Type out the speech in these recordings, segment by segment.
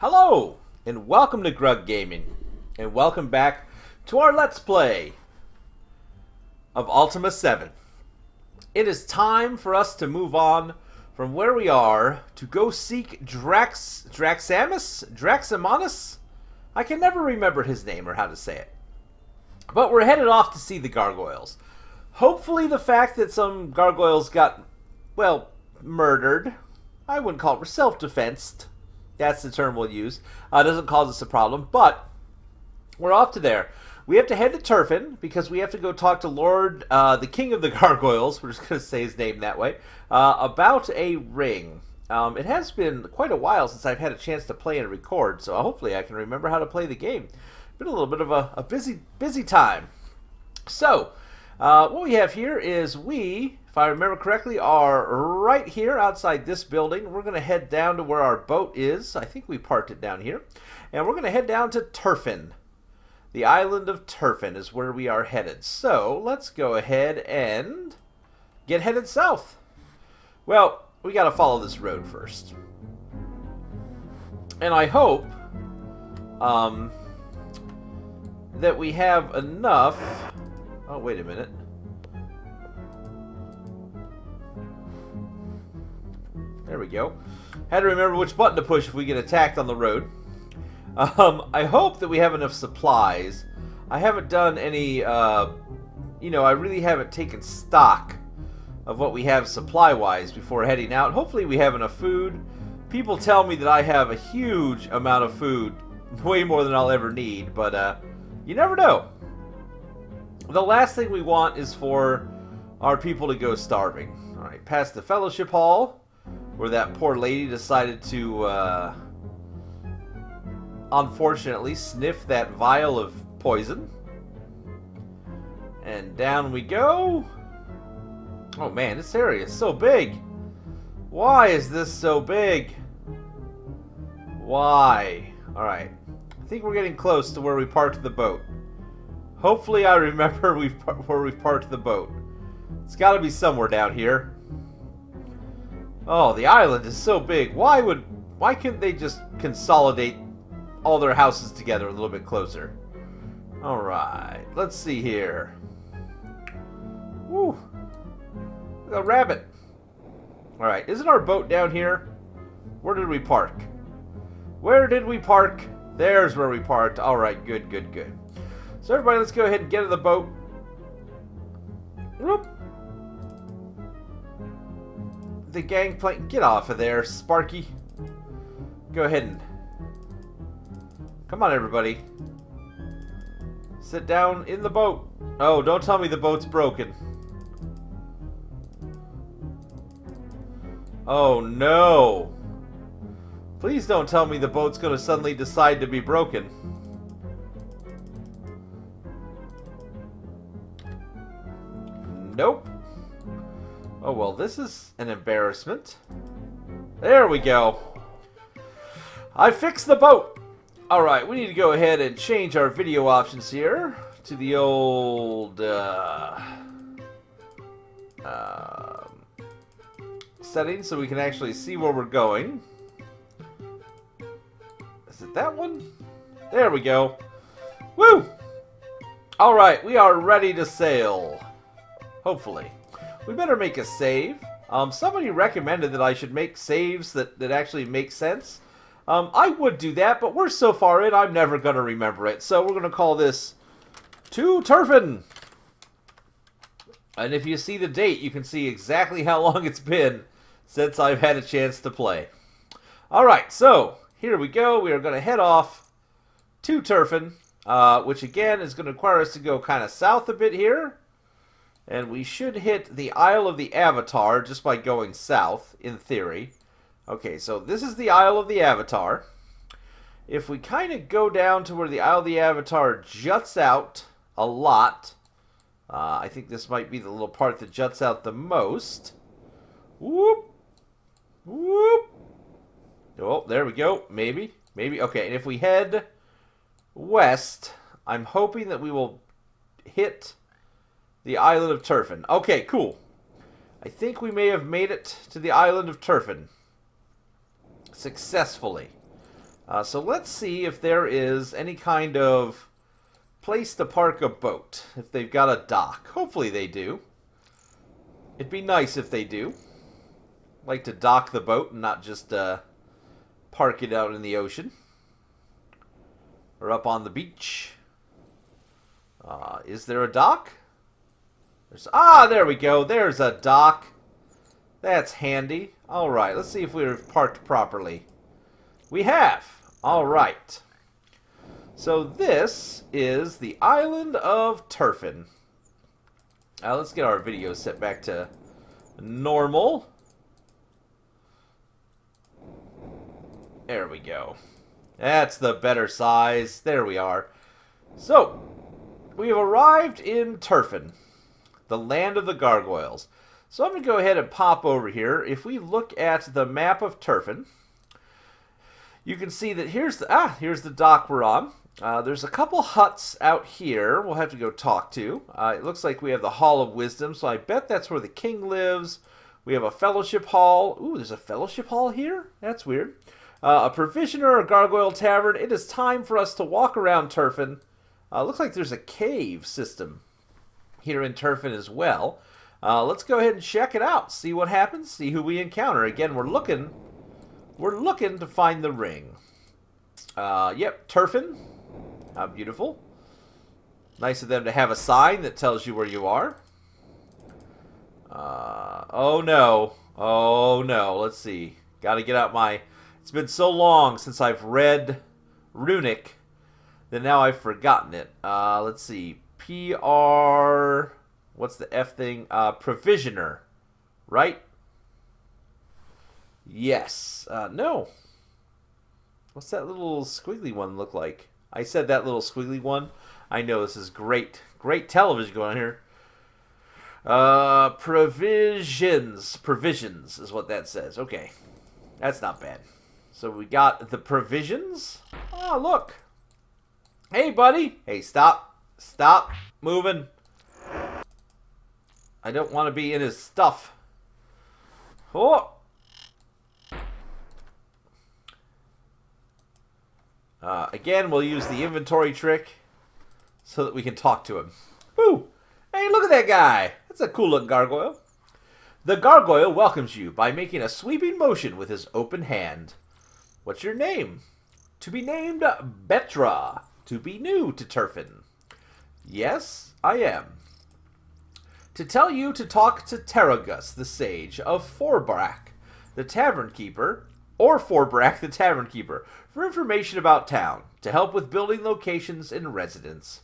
Hello, and welcome to Grug Gaming, and welcome back to our Let's Play of Ultima 7. It is time for us to move on from where we are to go seek Draximanus? I can never remember his name or how to say it. But we're headed off to see the gargoyles. Hopefully the fact that some gargoyles got, well, murdered, I wouldn't call it self-defensed, that's the term we'll use, doesn't cause us a problem, but we're off to there. We have to head to Terfin, because we have to go talk to Lord, the King of the Gargoyles, we're just going to say his name that way, about a ring. It has been quite a while since I've had a chance to play and record, so hopefully I can remember how to play the game. Been a little bit of a busy time. So, what we have here is if I remember correctly, are right here outside this building. We're going to head down to where our boat is. I think we parked it down here. And we're going to head down to Terfin. The island of Terfin is where we are headed. So, let's go ahead and get headed south. Well, we got to follow this road first. And I hope that we have enough... Oh, wait a minute. There we go. Had to remember which button to push if we get attacked on the road. I hope that we have enough supplies. I haven't done any, I really haven't taken stock of what we have supply-wise before heading out. Hopefully we have enough food. People tell me that I have a huge amount of food, way more than I'll ever need, but you never know. The last thing we want is for our people to go starving. Alright, past the Fellowship Hall, where that poor lady decided to, unfortunately, sniff that vial of poison. And down we go. Oh man, this area is so big. Why is this so big? Why? Alright, I think we're getting close to where we parked the boat. Hopefully I remember where we parked the boat. It's got to be somewhere down here. Oh, the island is so big. Why couldn't they just consolidate all their houses together a little bit closer? Alright, let's see here. Woo! A rabbit. Alright, isn't our boat down here? Where did we park? Where did we park? There's where we parked. Alright, good. So everybody, let's go ahead and get in the boat. Whoop. The gangplank, get off of there, Sparky. Go ahead and... Come on, everybody. Sit down in the boat. Oh, don't tell me the boat's broken. Oh, no. Please don't tell me the boat's going to suddenly decide to be broken. Nope. Oh, well, this is an embarrassment. There we go. I fixed the boat. Alright, we need to go ahead and change our video options here to the old settings so we can actually see where we're going. Is it that one? There we go. Woo! Alright, we are ready to sail. Hopefully. We better make a save. Somebody recommended that I should make saves that actually make sense. I would do that, but we're so far in, I'm never going to remember it. So we're going to call this To Terfin. And if you see the date, you can see exactly how long it's been since I've had a chance to play. Alright, so here we go. We are going to head off to Terfin, which again is going to require us to go kind of south a bit here. And we should hit the Isle of the Avatar just by going south, in theory. Okay, so this is the Isle of the Avatar. If we kind of go down to where the Isle of the Avatar juts out a lot, I think this might be the little part that juts out the most. Whoop! Whoop! Oh, there we go. Maybe. Okay, and if we head west, I'm hoping that we will hit the island of Terfin. Okay, cool. I think we may have made it to the island of Terfin successfully. So let's see if there is any kind of place to park a boat. If they've got a dock. Hopefully they do. It'd be nice if they do. Like to dock the boat and not just park it out in the ocean. Or up on the beach. Is there a dock? There we go. There's a dock. That's handy. Alright, let's see if we've parked properly. We have. Alright. So this is the island of Terfin. Let's get our video set back to normal. There we go. That's the better size. There we are. So, we have arrived in Terfin, the land of the gargoyles. So I'm going to go ahead and pop over here. If we look at the map of Terfin, you can see that here's the dock we're on. There's a couple huts out here we'll have to go talk to. It looks like we have the Hall of Wisdom, so I bet that's where the king lives. We have a fellowship hall. Ooh, there's a fellowship hall here? That's weird. A provisioner, a gargoyle tavern. It is time for us to walk around Terfin. Looks like there's a cave system here in Terfin as well. Let's go ahead and check it out. See what happens. See who we encounter. Again, we're looking to find the ring. Yep, Terfin. How beautiful. Nice of them to have a sign that tells you where you are. Oh no. Oh no. Let's see. Gotta get out my... It's been so long since I've read Runic that now I've forgotten it. Let's see. PR... What's the F thing? Provisioner. Right? Yes. No. What's that little squiggly one look like? I said that little squiggly one. I know this is great. Great television going on here. Provisions. Provisions is what that says. Okay. That's not bad. So we got the provisions. Oh, look. Hey, buddy. Hey, stop. Stop moving. I don't want to be in his stuff. Oh. Again, we'll use the inventory trick so that we can talk to him. Woo! Hey, look at that guy. That's a cool looking gargoyle. The gargoyle welcomes you by making a sweeping motion with his open hand. What's your name? To be named Betra. To be new to Terfin. Yes, I am. To tell you to talk to Terragus, the sage of Forbrak, the tavern keeper, or Forbrak, the tavern keeper, for information about town, to help with building locations and residents.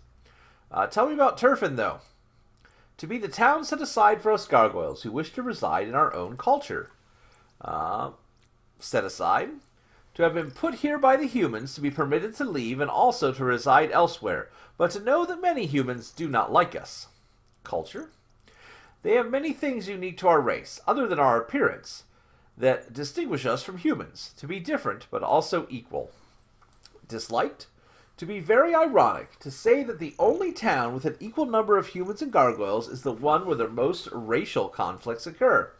Tell me about Terfin, though. To be the town set aside for us gargoyles who wish to reside in our own culture. Set aside. To have been put here by the humans to be permitted to leave and also to reside elsewhere, but to know that many humans do not like us. Culture. They have many things unique to our race, other than our appearance, that distinguish us from humans, to be different but also equal. Disliked? To be very ironic, to say that the only town with an equal number of humans and gargoyles is the one where the most racial conflicts occur.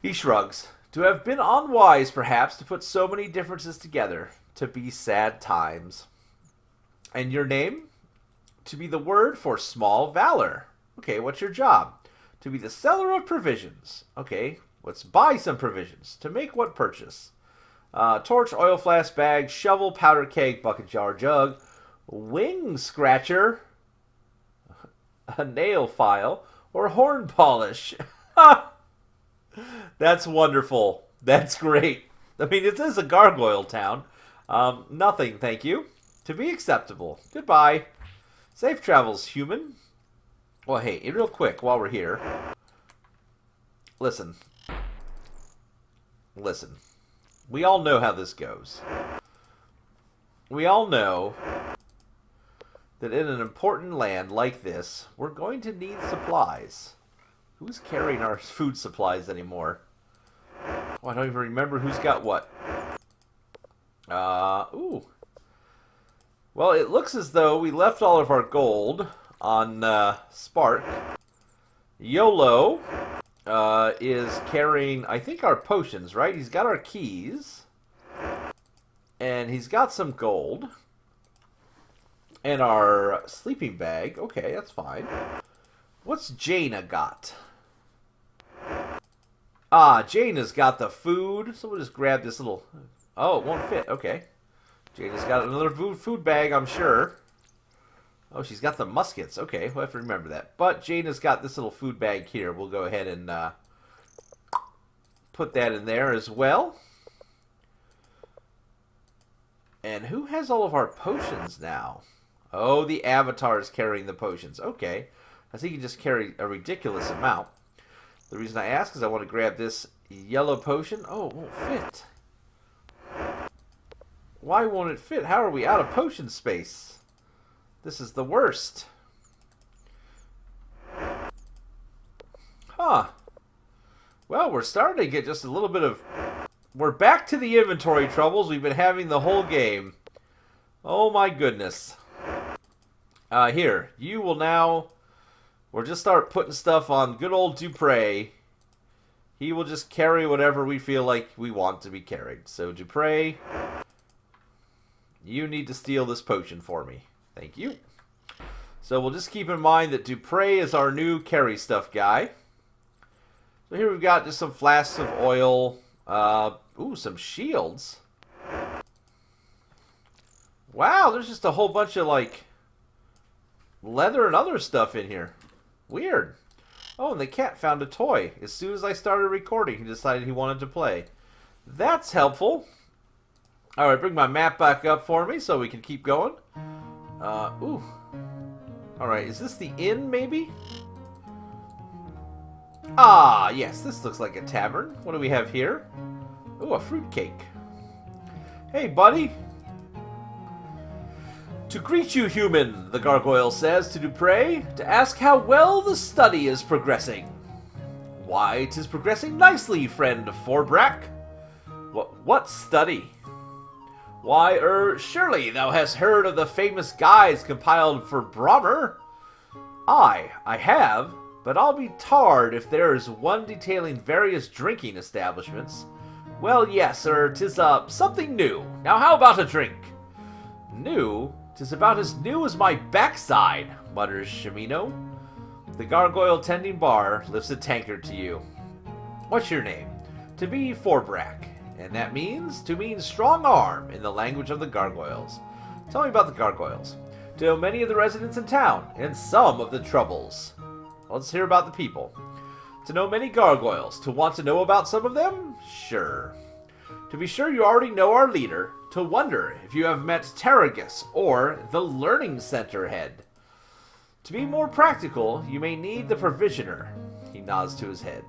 He shrugs. To have been unwise, perhaps, to put so many differences together. To be sad times. And your name? To be the word for small valor. Okay, what's your job? To be the seller of provisions. Okay, let's buy some provisions. To make what purchase? Torch, oil flask, bag, shovel, powder keg, bucket jar, jug, wing scratcher, a nail file, or horn polish. That's wonderful. That's great. I mean, it is a gargoyle town. Nothing, thank you. To be acceptable. Goodbye. Safe travels, human. Well, hey, real quick, while we're here. Listen. Listen. We all know how this goes. We all know that in an important land like this, we're going to need supplies. Who's carrying our food supplies anymore? Oh, I don't even remember who's got what. Ooh. Well, it looks as though we left all of our gold on Spark. YOLO is carrying, I think, our potions, right? He's got our keys. And he's got some gold. And our sleeping bag. Okay, that's fine. What's Jaina got? Ah, Jaina's got the food. So we'll just grab this little... Oh, it won't fit. Okay. Jaina's got another food bag, I'm sure. Oh, she's got the muskets. Okay, we'll have to remember that. But Jaina's got this little food bag here. We'll go ahead and put that in there as well. And who has all of our potions now? Oh, the Avatar is carrying the potions. Okay. I think he just carry a ridiculous amount. The reason I ask is I want to grab this yellow potion. Oh, it won't fit. Why won't it fit? How are we out of potion space? This is the worst. Huh. Well, we're starting to get just a little bit of... We're back to the inventory troubles we've been having the whole game. Oh my goodness. Here, you will now... We'll just start putting stuff on good old Dupre. He will just carry whatever we feel like we want to be carried. So, Dupre, you need to steal this potion for me. Thank you. So, we'll just keep in mind that Dupre is our new carry stuff guy. So, here we've got just some flasks of oil. Ooh, some shields. Wow, there's just a whole bunch of, like, leather and other stuff in here. Weird. Oh, and the cat found a toy. As soon as I started recording, he decided he wanted to play. That's helpful. Alright, bring my map back up for me so we can keep going. Ooh. Alright, is this the inn, maybe? Ah, yes, this looks like a tavern. What do we have here? Ooh, a fruitcake. Hey, buddy. To greet you, human, the gargoyle says to Dupre, to ask how well the study is progressing. Why, 'tis progressing nicely, friend Forbrack. What study? Why, surely thou hast heard of the famous guides compiled for Brommer? I have, but I'll be tarred if there is one detailing various drinking establishments. Well, yes, sir, 'tis something new. Now how about a drink? New? 'Tis about as new as my backside, mutters Shimino. The gargoyle tending bar lifts a tankard to you. What's your name? To be Forbrack, and that means to mean strong arm in the language of the gargoyles. Tell me about the gargoyles. To know many of the residents in town, and some of the troubles. Let's hear about the people. To know many gargoyles, to want to know about some of them? Sure. To be sure you already know our leader, to wonder if you have met Terragus or the Learning Center head. To be more practical, you may need the Provisioner. He nods to his head.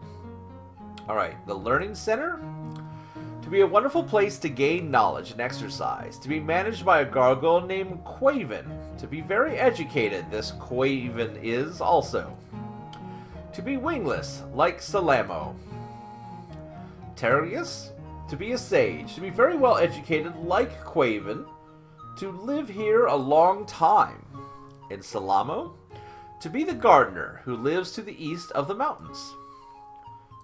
Alright, the Learning Center? To be a wonderful place to gain knowledge and exercise. To be managed by a gargoyle named Quaven. To be very educated, this Quaven is also. To be wingless, like Salamo. Terragus? To be a sage, to be very well educated like Quaven, to live here a long time. In Salamo, to be the gardener who lives to the east of the mountains.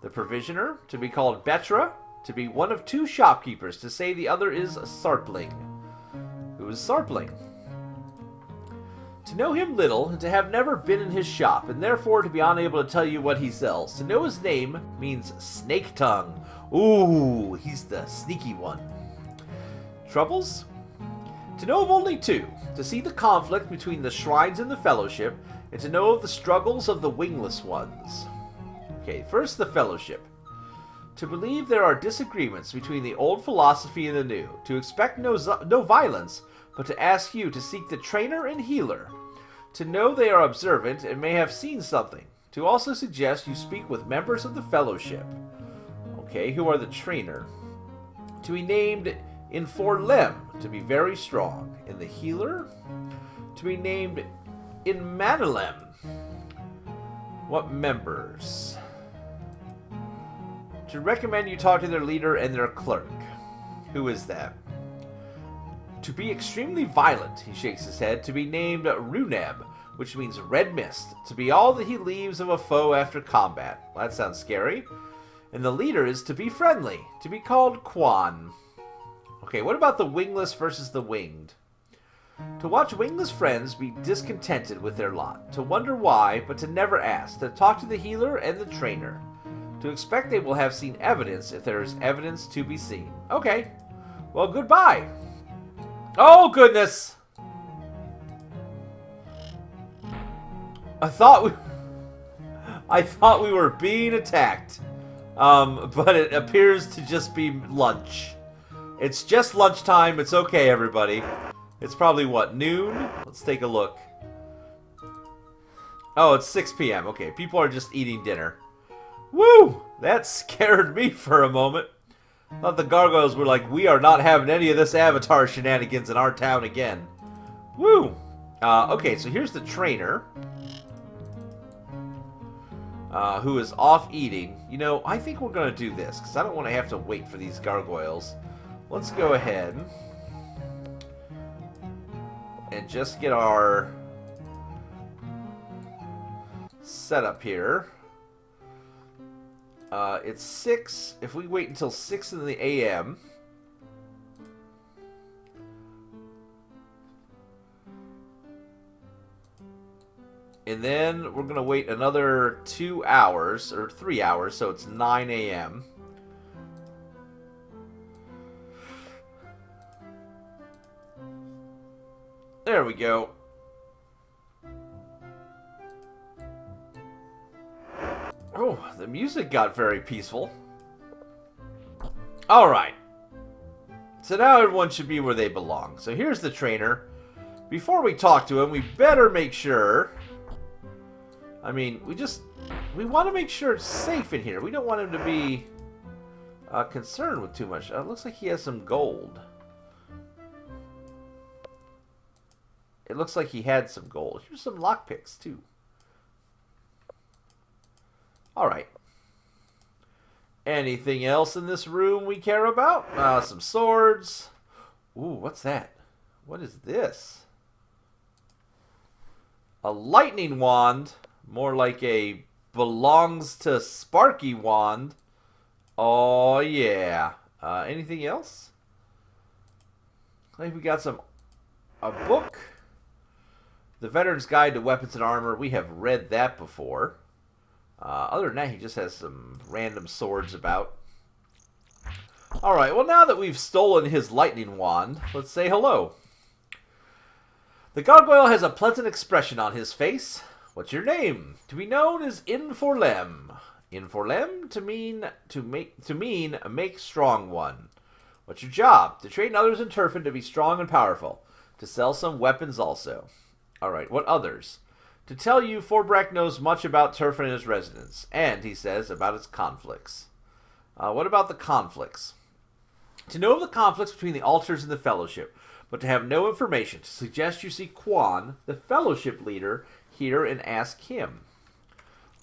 The provisioner, to be called Betra, to be one of two shopkeepers, to say the other is Sarpling. Who is Sarpling? To know him little, and to have never been in his shop, and therefore to be unable to tell you what he sells. To know his name means Snake Tongue. Ooh, he's the sneaky one. Troubles? To know of only two. To see the conflict between the shrines and the fellowship, and to know of the struggles of the wingless ones. Okay, first the fellowship. To believe there are disagreements between the old philosophy and the new. To expect no violence, but to ask you to seek the trainer and healer. To know they are observant and may have seen something. To also suggest you speak with members of the fellowship. Okay, who are the trainer? To be named in Forlem, to be very strong. In the healer? To be named in Manilem. What members? To recommend you talk to their leader and their clerk. Who is that? To be extremely violent, he shakes his head. To be named Runeb, which means red mist. To be all that he leaves of a foe after combat. Well, that sounds scary. And the leader is to be friendly, to be called Quan. Okay, what about the wingless versus the winged? To watch wingless friends be discontented with their lot. To wonder why, but to never ask. To talk to the healer and the trainer. To expect they will have seen evidence if there is evidence to be seen. Okay. Well, goodbye. Oh, goodness. I thought we were being attacked. But it appears to just be lunch. It's just lunchtime. It's okay, everybody. It's probably, what, noon? Let's take a look. Oh, it's 6 p.m. Okay, people are just eating dinner. Woo! That scared me for a moment. Thought the gargoyles were like, we are not having any of this Avatar shenanigans in our town again. Woo! Okay, so here's the trainer. Who is off eating. You know, I think we're going to do this, because I don't want to have to wait for these gargoyles. Let's go ahead and just get our setup here. It's 6. If we wait until 6 in the a.m. And then we're going to wait another 2 hours, or 3 hours, so it's 9 a.m. There we go. Oh, the music got very peaceful. Alright. So now everyone should be where they belong. So here's the trainer. Before we talk to him, we better make sure... I mean, we want to make sure it's safe in here. We don't want him to be concerned with too much. It looks like he has some gold. It looks like he had some gold. Here's some lockpicks, too. Alright. Anything else in this room we care about? Some swords. Ooh, what's that? What is this? A lightning wand. More like a belongs to Sparky wand. Oh, yeah. Anything else? I think we got a book. The Veteran's Guide to Weapons and Armor. We have read that before. Other than that, he just has some random swords about. Alright, well now that we've stolen his lightning wand, let's say hello. The gargoyle has a pleasant expression on his face. What's your name? To be known as Inforlem. Inforlem to mean make strong one. What's your job? To train others in Terfin to be strong and powerful. To sell some weapons also. Alright, what others? To tell you, Forbrak knows much about Terfin and his residents, and, he says, about its conflicts. What about the conflicts? To know of the conflicts between the altars and the Fellowship, but to have no information. To suggest you see Quan, the Fellowship leader, here and ask him.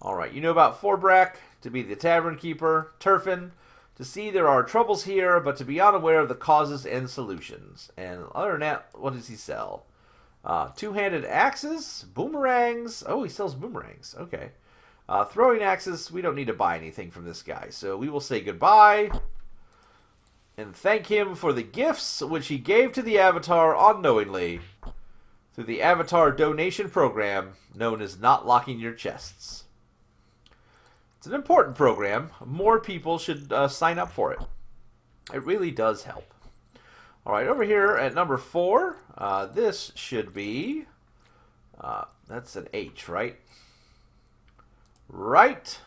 Alright, you know about Forbrak, to be the tavern keeper. Terfin, to see there are troubles here, but to be unaware of the causes and solutions. And other than that, what does he sell? Two-handed axes, boomerangs. Oh, he sells boomerangs. Okay. Throwing axes, we don't need to buy anything from this guy. So we will say goodbye and thank him for the gifts which he gave to the Avatar unknowingly through the Avatar donation program known as Not Locking Your Chests. It's an important program. More people should sign up for it. It really does help. Alright, over here at number 4, this should be, that's an H, right? Right?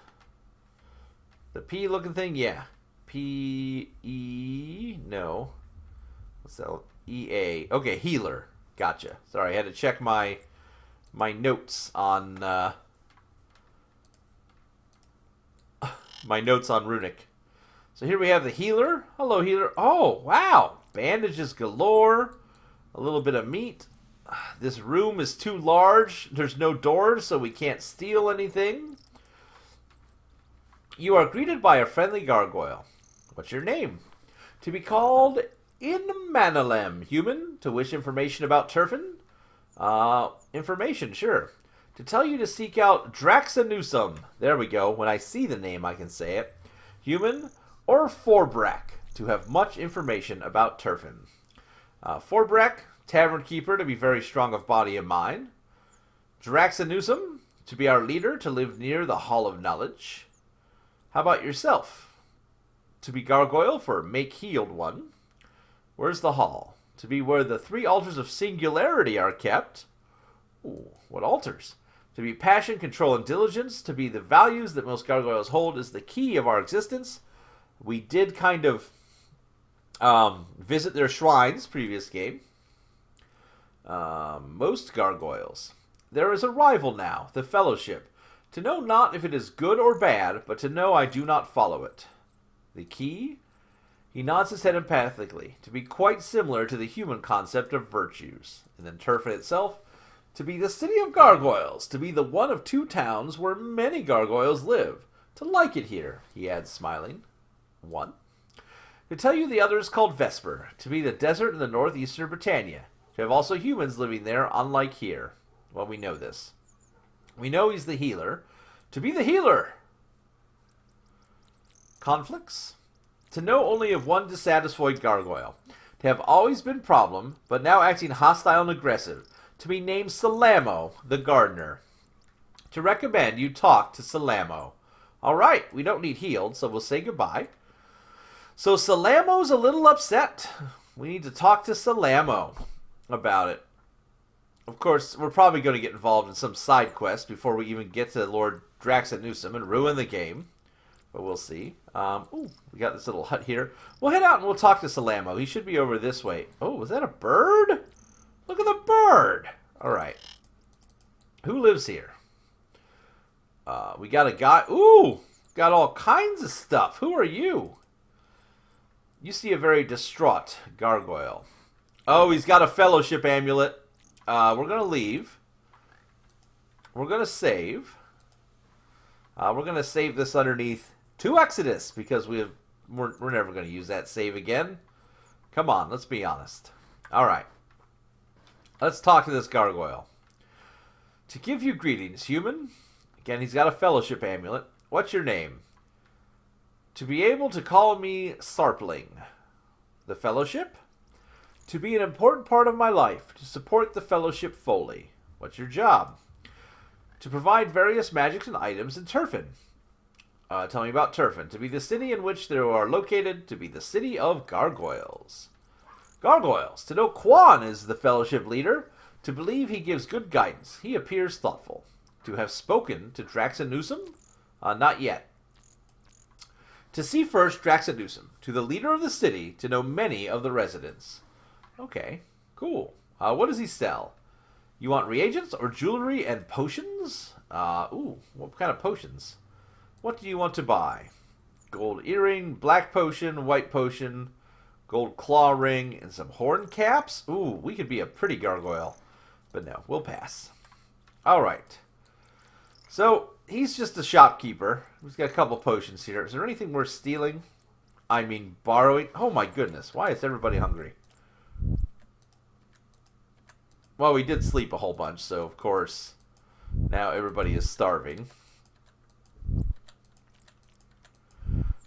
The P looking thing, yeah. P-E, no. What's that? E-A. Okay, healer. Gotcha. Sorry, I had to check my notes on, my notes on Runic. So here we have the healer. Hello, healer. Oh, wow. Bandages galore. A little bit of meat. This room is too large. There's no doors, so we can't steal anything. You are greeted by a friendly gargoyle. What's your name? To be called Inmanalem. Human. To wish information about Terfin? Information, sure. To tell you to seek out Draxanusum. There we go. When I see the name, I can say it. Human. Or Forbrak. to have much information about Terfin. Forbrek, tavern keeper, to be very strong of body and mind. Draxanusum, to be our leader, to live near the Hall of Knowledge. How about yourself? To be gargoyle for make healed one. Where's the hall? To be where the 3 altars of singularity are kept. Ooh, what altars? To be passion, control, and diligence. To be the values that most gargoyles hold is the key of our existence. We did kind of visit their shrines previous game. Most gargoyles. There is a rival now, the Fellowship. To know not if it is good or bad, but to know I do not follow it. The key? He nods his head empathically, to be quite similar to the human concept of virtues. And then Terfin itself, to be the city of gargoyles, to be the one of 2 towns where many gargoyles live. To like it here, he adds, smiling. 1. To tell you the other is called Vesper, to be the desert in the northeastern Britannia. To have also humans living there, unlike here. Well, we know this. We know he's the healer. To be the healer! Conflicts? To know only of one dissatisfied gargoyle. To have always been problem, but now acting hostile and aggressive. To be named Salamo, the gardener. To recommend you talk to Salamo. Alright, we don't need healed, so we'll say goodbye. So Salamo's a little upset. We need to talk to Salamo about it. Of course, we're probably going to get involved in some side quest before we even get to Lord Draxanusum and ruin the game. But we'll see. Ooh, we got this little hut here. We'll head out and we'll talk to Salamo. He should be over this way. Oh, was that a bird? Look at the bird. All right. Who lives here? We got a guy. Ooh, got all kinds of stuff. Who are you? You see a very distraught gargoyle. Oh, he's got a fellowship amulet. We're going to leave. We're going to save. We're going to save this underneath to Exodus because we're never going to use that save again. Come on, let's be honest. All right. Let's talk to this gargoyle. To give you greetings, human. Again, he's got a fellowship amulet. What's your name? To be able to call me Sarpling. The fellowship? To be an important part of my life. To support the fellowship fully. What's your job? To provide various magics and items in Terfin. Tell me about Terfin. To be the city in which they are located. To be the city of gargoyles. Gargoyles. To know Quan is the fellowship leader. To believe he gives good guidance. He appears thoughtful. To have spoken to Draxanusum? Not yet. To see first Draxanusum. To the leader of the city. To know many of the residents. Okay, cool. What does he sell? You want reagents or jewelry and potions? Ooh, what kind of potions? What do you want to buy? Gold earring, black potion, white potion, gold claw ring, and some horn caps? Ooh, we could be a pretty gargoyle. But no, we'll pass. Alright. So, he's just a shopkeeper. He's got a couple potions here. Is there anything worth stealing? I mean, borrowing? Oh my goodness, why is everybody hungry? Well, we did sleep a whole bunch, so of course, now everybody is starving.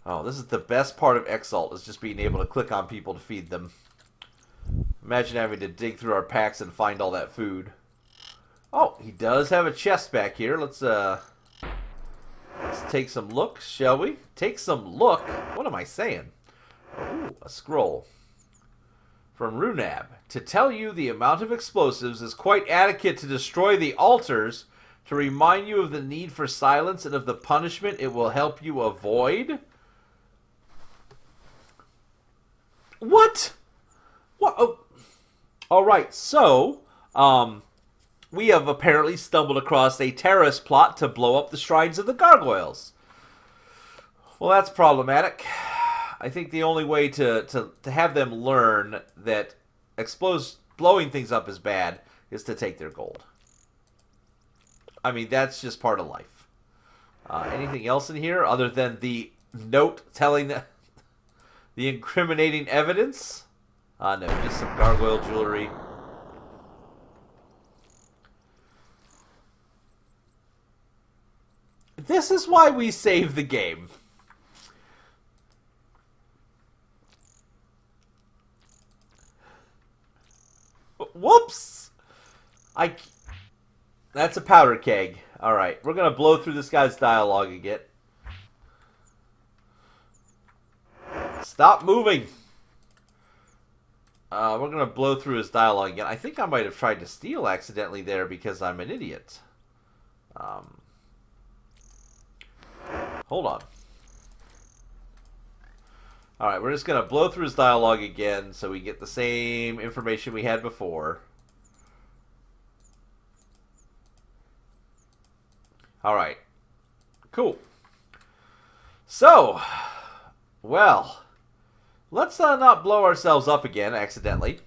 Oh, this is the best part of Exalt, is just being able to click on people to feed them. Imagine having to dig through our packs and find all that food. Oh, he does have a chest back here. Let's take some looks, shall we? Take some look? What am I saying? Ooh, a scroll. From Runab. To tell you the amount of explosives is quite adequate to destroy the altars, to remind you of the need for silence and of the punishment it will help you avoid. What? What? Oh. Alright, so, we have apparently stumbled across a terrorist plot to blow up the shrines of the gargoyles. Well, that's problematic. I think the only way to have them learn that blowing things up is bad is to take their gold. I mean, that's just part of life. Anything else in here other than the note telling the incriminating evidence? No, just some gargoyle jewelry. This is why we save the game. Whoops! That's a powder keg. Alright, we're going to blow through this guy's dialogue again. Stop moving! We're going to blow through his dialogue again. I think I might have tried to steal accidentally there because I'm an idiot. Hold on. Alright, we're just going to blow through his dialogue again so we get the same information we had before. Alright. Cool. So, well, let's not blow ourselves up again accidentally.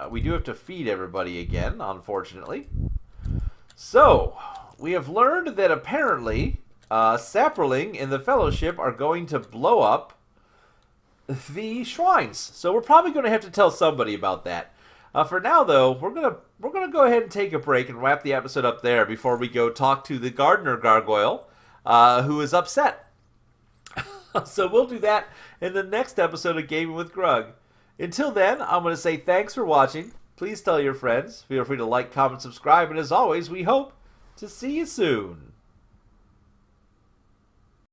We do have to feed everybody again, unfortunately. So, we have learned that apparently Sapperling and the Fellowship are going to blow up the shrines. So we're probably going to have to tell somebody about that. For now, though, we're gonna go ahead and take a break and wrap the episode up there before we go talk to the gardener gargoyle, who is upset. So we'll do that in the next episode of Gaming with Grug. Until then, I'm going to say thanks for watching. Please tell your friends. Feel free to like, comment, subscribe, and as always, we hope to see you soon.